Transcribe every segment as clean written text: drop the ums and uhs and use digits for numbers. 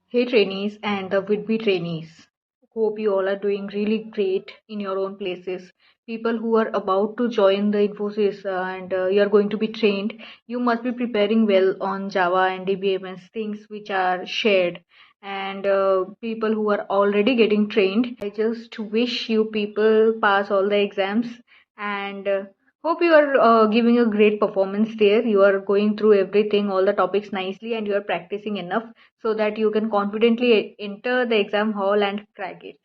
Hey trainees and the would-be trainees. Hope you all are doing really great in your own places. People who are about to join the INFOSYS and you are going to be trained, you must be preparing well on Java and DBMS things which are shared. And people who are already getting trained, I just wish you people pass all the exams and hope you are giving a great performance there. You are going through everything, all the topics nicely, and you are practicing enough so that you can confidently enter the exam hall and crack it.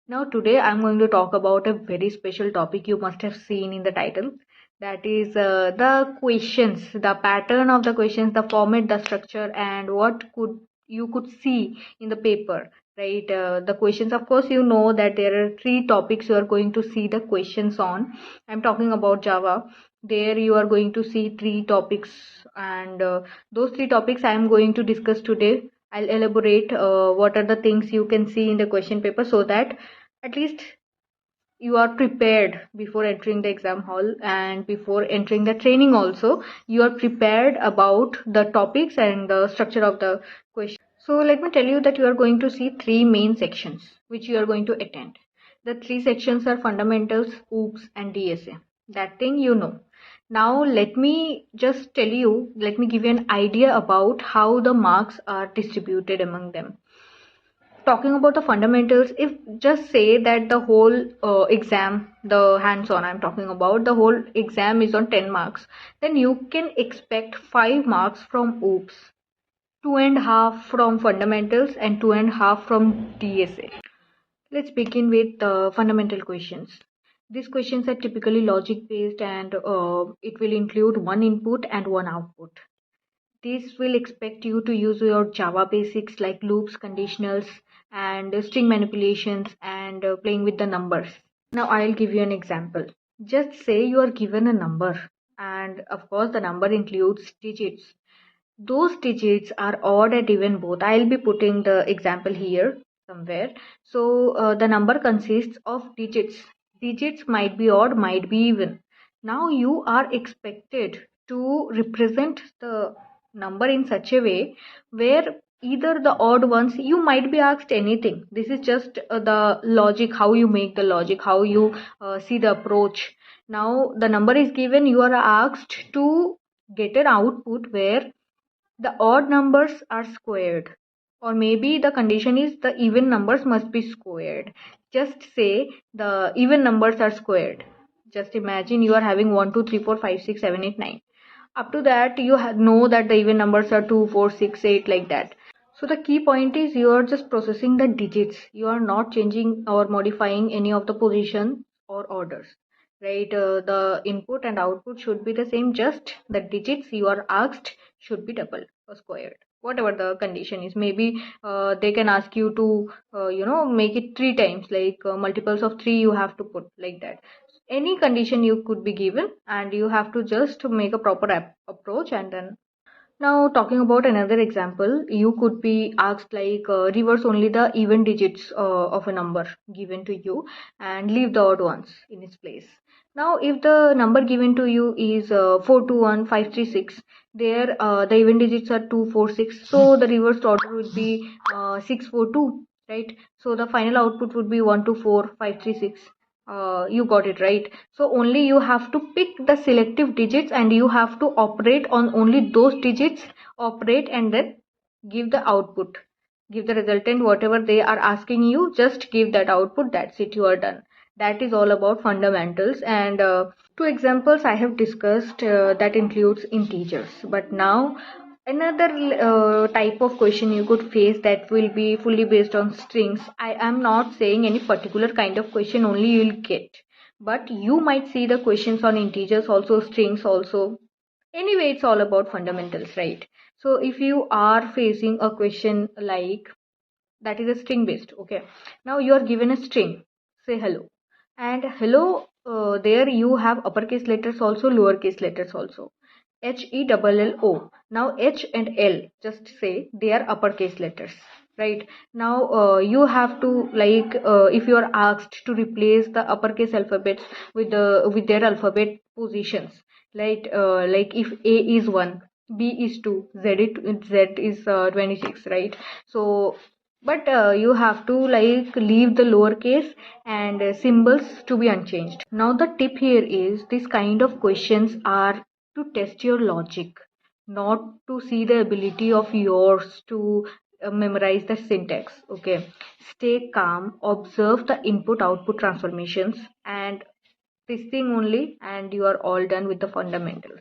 Now, today I'm going to talk about a very special topic you must have seen in the title. That is the questions, the pattern of the questions, the format, the structure, and what could you could see in the paper. Right, the questions. Of course, you know that there are three topics you are going to see the questions on. I'm talking about Java. There you are going to see three topics, and those three topics I am going to discuss today. I'll elaborate what are the things you can see in the question paper so that at least you are prepared before entering the exam hall and before entering the training also you are prepared about the topics and the structure of the question. So let me tell you that you are going to see three main sections which you are going to attend. The three sections are fundamentals, oops, and DSA. That thing you know. Now let me just tell you, let me give you an idea about how the marks are distributed among them. Talking about the fundamentals, if just say that the whole exam, the hands-on I'm talking about, the whole exam is on 10 marks, then you can expect 5 marks from oops, 2.5 from fundamentals, and 2.5 from DSA. Let's begin with the fundamental questions. These questions are typically logic based, and it will include one input and one output. This will expect you to use your Java basics like loops, conditionals, and string manipulations and playing with the numbers. Now I'll give you an example. Just say you are given a number, and of course the number includes digits. Those digits are odd and even both. I'll be putting the example here somewhere. So the number consists of digits. Digits might be odd, might be even. Now you are expected to represent the number in such a way where either the odd ones, you might be asked anything. This is just the logic, how you make the logic, how you see the approach. Now the number is given, you are asked to get an output where the odd numbers are squared, or maybe the condition is the even numbers must be squared. Just say the even numbers are squared. Just imagine you are having 1 2 3 4 5 6 7 8 9. Up to that you know that the even numbers are 2 4 6 8, like that. So the key point is you are just processing the digits. You are not changing or modifying any of the position or orders, right? The input and output should be the same, just the digits you are asked should be double or squared, whatever the condition is. Maybe they can ask you to make it three times, like multiples of 3 you have to put, like that. Any condition you could be given and you have to just make a proper approach. And then now, talking about another example, you could be asked like reverse only the even digits of a number given to you and leave the odd ones in its place. Now, if the number given to you is 421536, there the even digits are 246, so the reversed order would be 642, right? So the final output would be 124536. You got it right. So only you have to pick the selective digits and you have to operate on only those digits, operate, and then give the output, give the resultant whatever they are asking you, just give that output. That's it, you are done. That is all about fundamentals. And two examples I have discussed that includes integers. But now another type of question you could face that will be fully based on strings. I am not saying any particular kind of question only you will get, but you might see the questions on integers also, strings also. Anyway, it's all about fundamentals, right? So if you are facing a question like that is a string based, okay, now you are given a string, say hello, and hello, there you have uppercase letters also, lowercase letters also. HELLO. Now H and L, just say they are uppercase letters, right? Now you have to, like if you are asked to replace the uppercase alphabets with their alphabet positions, right? Like if A is 1, B is 2, Z is 26, right? So, but you have to like leave the lowercase and symbols to be unchanged. Now the tip here is this kind of questions are to test your logic, not to see the ability of yours to memorize the syntax. Okay, stay calm, observe the input output transformations, and this thing only, and you are all done with the fundamentals,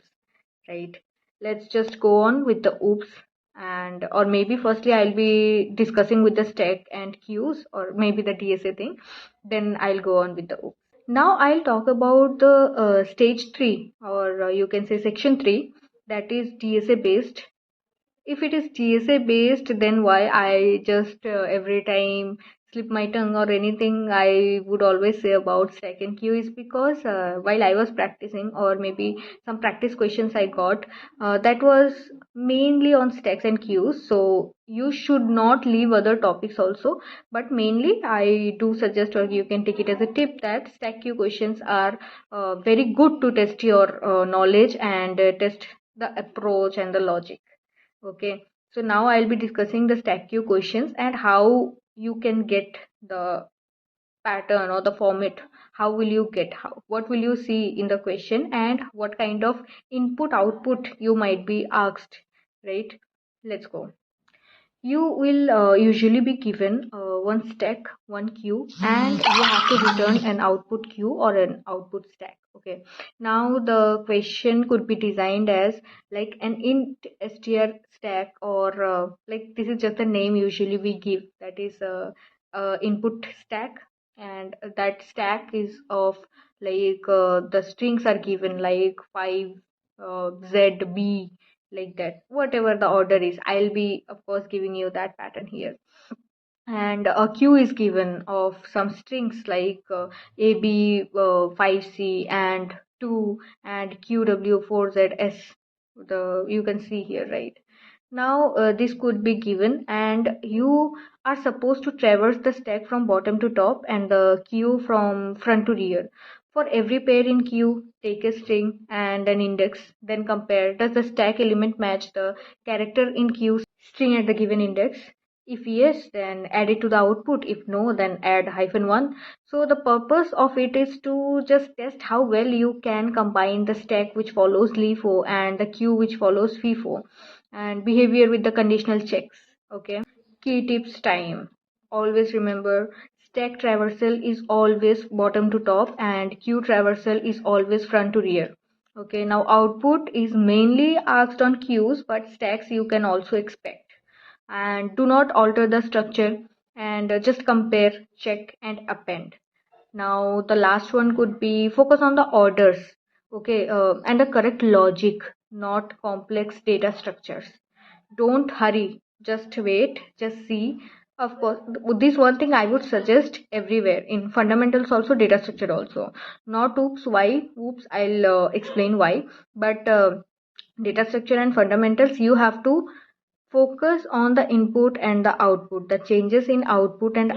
right? Let's just go on with the oops, and or maybe firstly I'll be discussing with the stack and queues, or maybe the DSA thing, then I'll go on with the oops. Now I'll talk about the stage 3, or you can say section 3, that is DSA based. If it is GSA based, then why I just every time slip my tongue or anything, I would always say about stack and queue, is because while I was practicing, or maybe some practice questions I got, that was mainly on stacks and queues. So you should not leave other topics also, but mainly I do suggest, or you can take it as a tip, that stack queue questions are very good to test your knowledge and test the approach and the logic. Okay, so now I'll be discussing the stack queue questions and how you can get the pattern or the format. How will you get, what will you see in the question, and what kind of input output you might be asked, right? Let's go. You will usually be given one stack, one queue, and you have to return an output queue or an output stack. Okay. Now the question could be designed as like an int str stack, or like this is just the name usually we give. That is a input stack, and that stack is of like the strings are given like 5 Z B, like that, whatever the order is. I'll be of course giving you that pattern here, and a queue is given of some strings like AB 5C and 2 and QW 4ZS, the you can see here, right? Now this could be given, and you are supposed to traverse the stack from bottom to top and the queue from front to rear. For every pair in queue, take a string and an index, then compare, does the stack element match the character in queue string at the given index? If yes, then add it to the output. If no, then add -1. So the purpose of it is to just test how well you can combine the stack which follows LIFO and the queue which follows FIFO, and behavior with the conditional checks. Okay. Key tips time. Always remember, stack traversal is always bottom to top and queue traversal is always front to rear. Okay, now output is mainly asked on queues, but stacks you can also expect. And do not alter the structure, and just compare, check, and append. Now the last one could be focus on the orders, okay, and the correct logic, not complex data structures. Don't hurry, just wait, just see. Of course, this one thing I would suggest everywhere, in fundamentals also, data structure also. Not oops, why? Oops, I'll explain why. But data structure and fundamentals, you have to focus on the input and the output, the changes in output and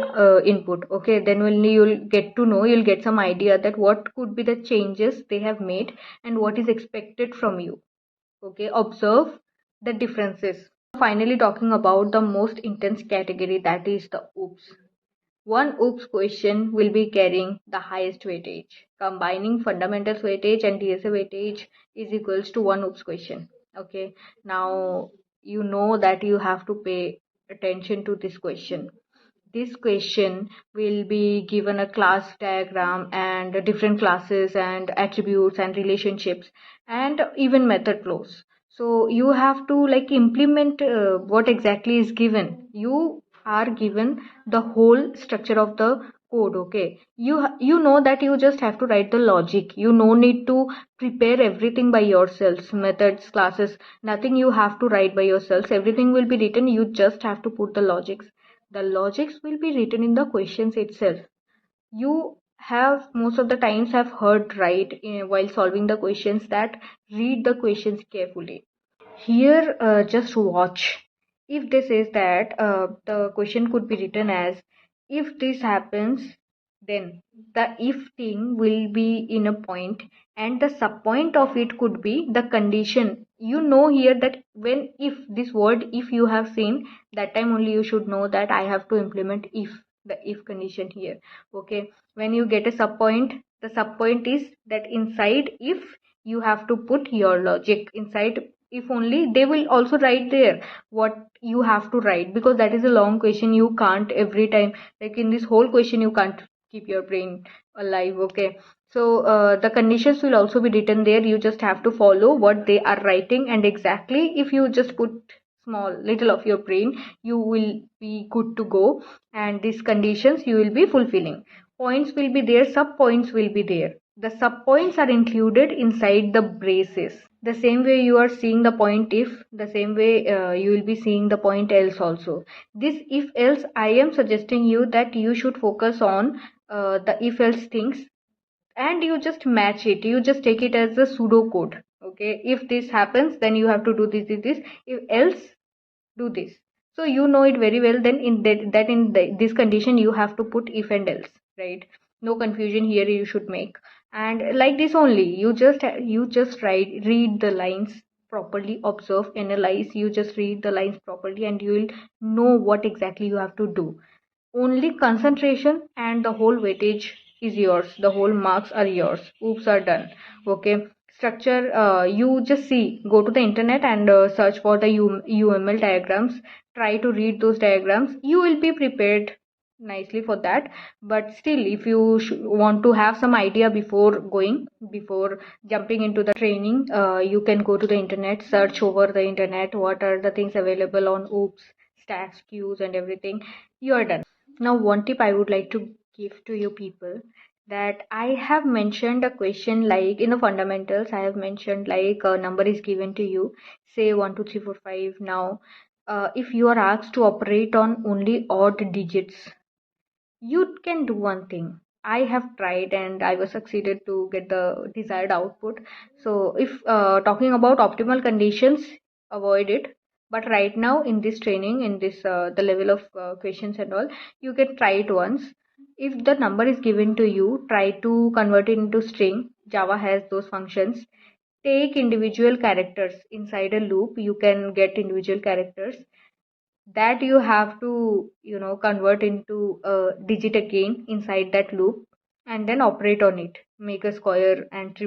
input. Okay, then only you'll get to know, you'll get some idea that what could be the changes they have made and what is expected from you. Okay, observe the differences. Finally, talking about the most intense category, that is the oops. One oops question will be carrying the highest weightage. Combining fundamentals weightage and DSA weightage is equals to one oops question. Okay, now you know that you have to pay attention to this question. This question will be given a class diagram and different classes and attributes and relationships and even method flows. So you have to like implement what exactly is given. You are given the whole structure of the code. Okay, you know that you just have to write the logic. You no need to prepare everything by yourselves, methods, classes, nothing you have to write by yourselves. Everything will be written, you just have to put the logics. The logics will be written in the questions itself. You have most of the times have heard, right, while solving the questions, that read the questions carefully. Here just watch. If this is that the question could be written as, if this happens, then the if thing will be in a point, and the subpoint of it could be the condition you know here that when if this word if you have seen, that time only you should know that I have to implement if, the if condition here. Okay, when you get a subpoint, the subpoint is that inside if you have to put your logic inside. If only they will also write there what you have to write, because that is a long question. You can't every time, like in this whole question, you can't keep your brain alive. Okay, so the conditions will also be written there. You just have to follow what they are writing, and exactly if you just put small little of your brain, you will be good to go. And these conditions you will be fulfilling. Points will be there, sub points will be there. The sub points are included inside the braces. The same way you are seeing the point if, the same way you will be seeing the point else also. This if else, I am suggesting you that you should focus on the if else things, and you just match it. You just take it as a pseudo code. Okay, if this happens, then you have to do this. If else, do this. So you know it very well. Then in that in this condition, you have to put if and else, right? No confusion here you should make. And like this only, you just read the lines properly, observe, analyze. You just read the lines properly, and you will know what exactly you have to do. Only concentration and the whole weightage is yours. The whole marks are yours. Oops are done. Okay. Structure, you just see, go to the internet and search for the UML diagrams. Try to read those diagrams. You will be prepared nicely for that. But still, if you want to have some idea before jumping into the training, you can go to the internet, search over the internet what are the things available on oops, stacks, queues, and everything. You are done. Now, one tip I would like to give to you people, that I have mentioned a question like in the fundamentals, I have mentioned like a number is given to you, say 1, 2, 3, 4, 5. Now, if you are asked to operate on only odd digits, you can do one thing. I have tried and I was succeeded to get the desired output. So, if talking about optimal conditions, avoid it. But right now, in this training, in this the level of questions and all, you can try it once. If the number is given to you, try to convert it into string. Java has those functions. Take individual characters inside a loop. You can get individual characters that you have to convert into a digit again inside that loop, and then operate on it, make a square, and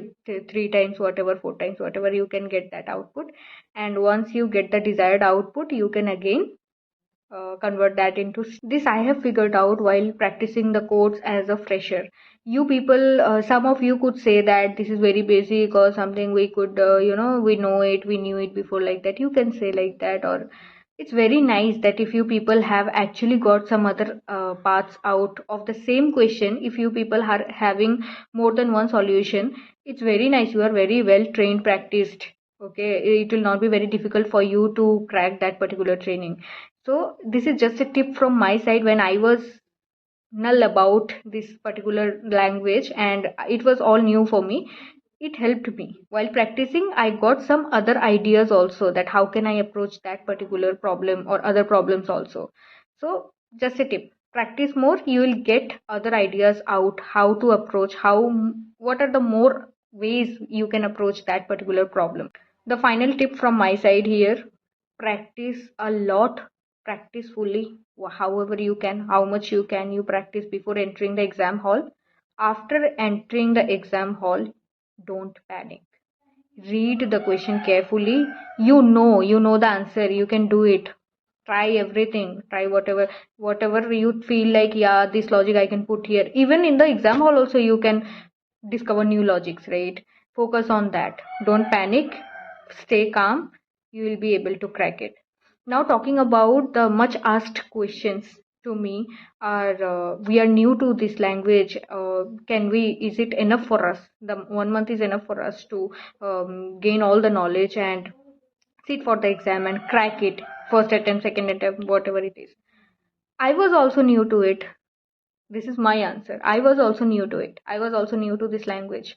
three times whatever, four times whatever, you can get that output. And once you get the desired output, you can again convert that into this. I have figured out while practicing the codes as a fresher. You people, some of you could say that this is very basic or something, we could we know it, we knew it before, like that you can say like that. Or it's very nice that if you people have actually got some other paths out of the same question, if you people are having more than one solution, it's very nice, you are very well trained, practiced. Okay, it will not be very difficult for you to crack that particular training. So this is just a tip from my side. When I was null about this particular language and it was all new for me, it helped me while practicing. I got some other ideas also, that how can I approach that particular problem or other problems also. So just a tip, practice more, you will get other ideas out, how to approach, how, what are the more ways you can approach that particular problem. The final tip from my side here, practice a lot, practice fully, however you can, how much you can, you practice before entering the exam hall. After entering the exam hall, don't panic. Read the question carefully. You know the answer, you can do it. Try everything, try whatever you feel like, yeah, this logic I can put here. Even in the exam hall also you can discover new logics, right? Focus on that, don't panic, stay calm, you will be able to crack it. Now, talking about the much asked questions to me are, we are new to this language, can we, is it enough for us, the 1 month is enough for us to gain all the knowledge and sit for the exam and crack it, first attempt, second attempt, whatever it is. I was also new to it. This is my answer. I was also new to it. I was also new to this language.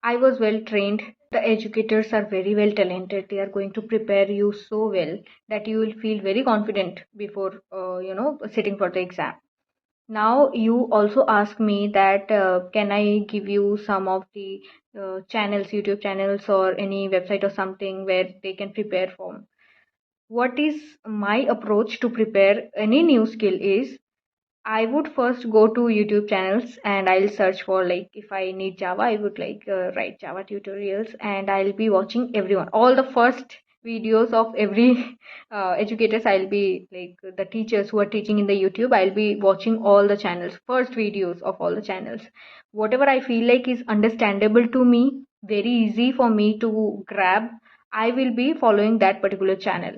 I was well trained. The educators are very well talented. They are going to prepare you so well that you will feel very confident before sitting for the exam. Now you also ask me that can I give you some of the channels, YouTube channels, or any website or something where they can prepare from. What is my approach to prepare any new skill is, I would first go to YouTube channels and I'll search for, like, if I need Java, I would like write Java tutorials, and I'll be watching everyone, all the first videos of every educators. I'll be like the teachers who are teaching in the YouTube. I'll be watching all the channels, first videos of all the channels. Whatever I feel like is understandable to me, very easy for me to grab, I will be following that particular channel.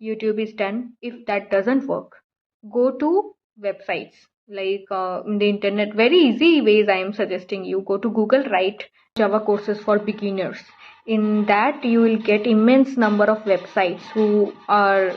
YouTube is done. If that doesn't work, go to websites like in the internet. Very easy ways I am suggesting you. Go to Google, write Java courses for beginners. In that, you will get immense number of websites who are,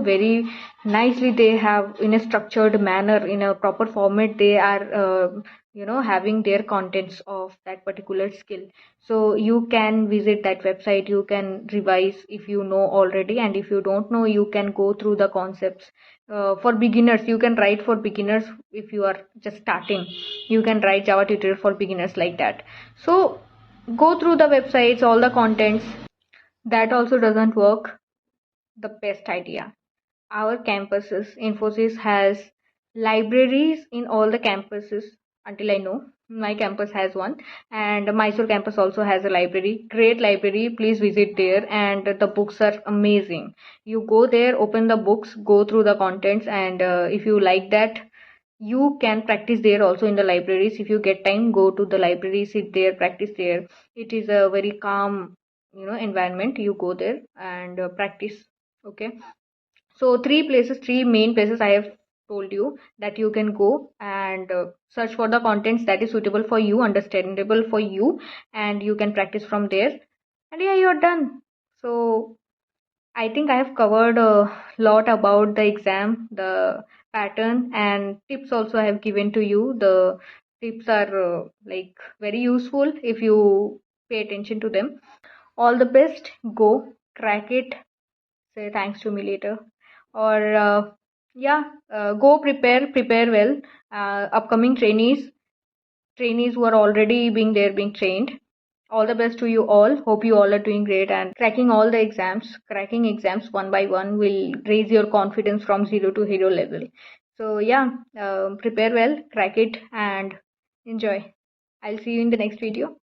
very nicely, they have in a structured manner, in a proper format, they are having their contents of that particular skill. So you can visit that website, you can revise if you know already, and if you don't know, you can go through the concepts. For beginners, you can write for beginners. If you are just starting, you can write Java tutorial for beginners, like that. So go through the websites, all the contents. That also doesn't work, the best idea, our campuses, Infosys has libraries in all the campuses. Until I know, my campus has one, and Mysore campus also has a library, great library. Please visit there, and the books are amazing. You go there, open the books, go through the contents, and if you like that, you can practice there also in the libraries. If you get time, go to the library, sit there, practice there. It is a very calm, environment. You go there and practice. Okay, so three main places I have told you that you can go and search for the contents that is suitable for you, understandable for you, and you can practice from there. And yeah, you're done. So I think I have covered a lot about the exam, the pattern, and tips also I have given to you. The tips are like very useful if you pay attention to them. All the best. Go crack it. Say thanks to me later. Or yeah, go prepare well. Upcoming trainees who are already being there, being trained, all the best to you all. Hope you all are doing great and cracking all the exams. Cracking exams one by one will raise your confidence from zero to hero level. So yeah, prepare well, crack it, and enjoy. I'll see you in the next video.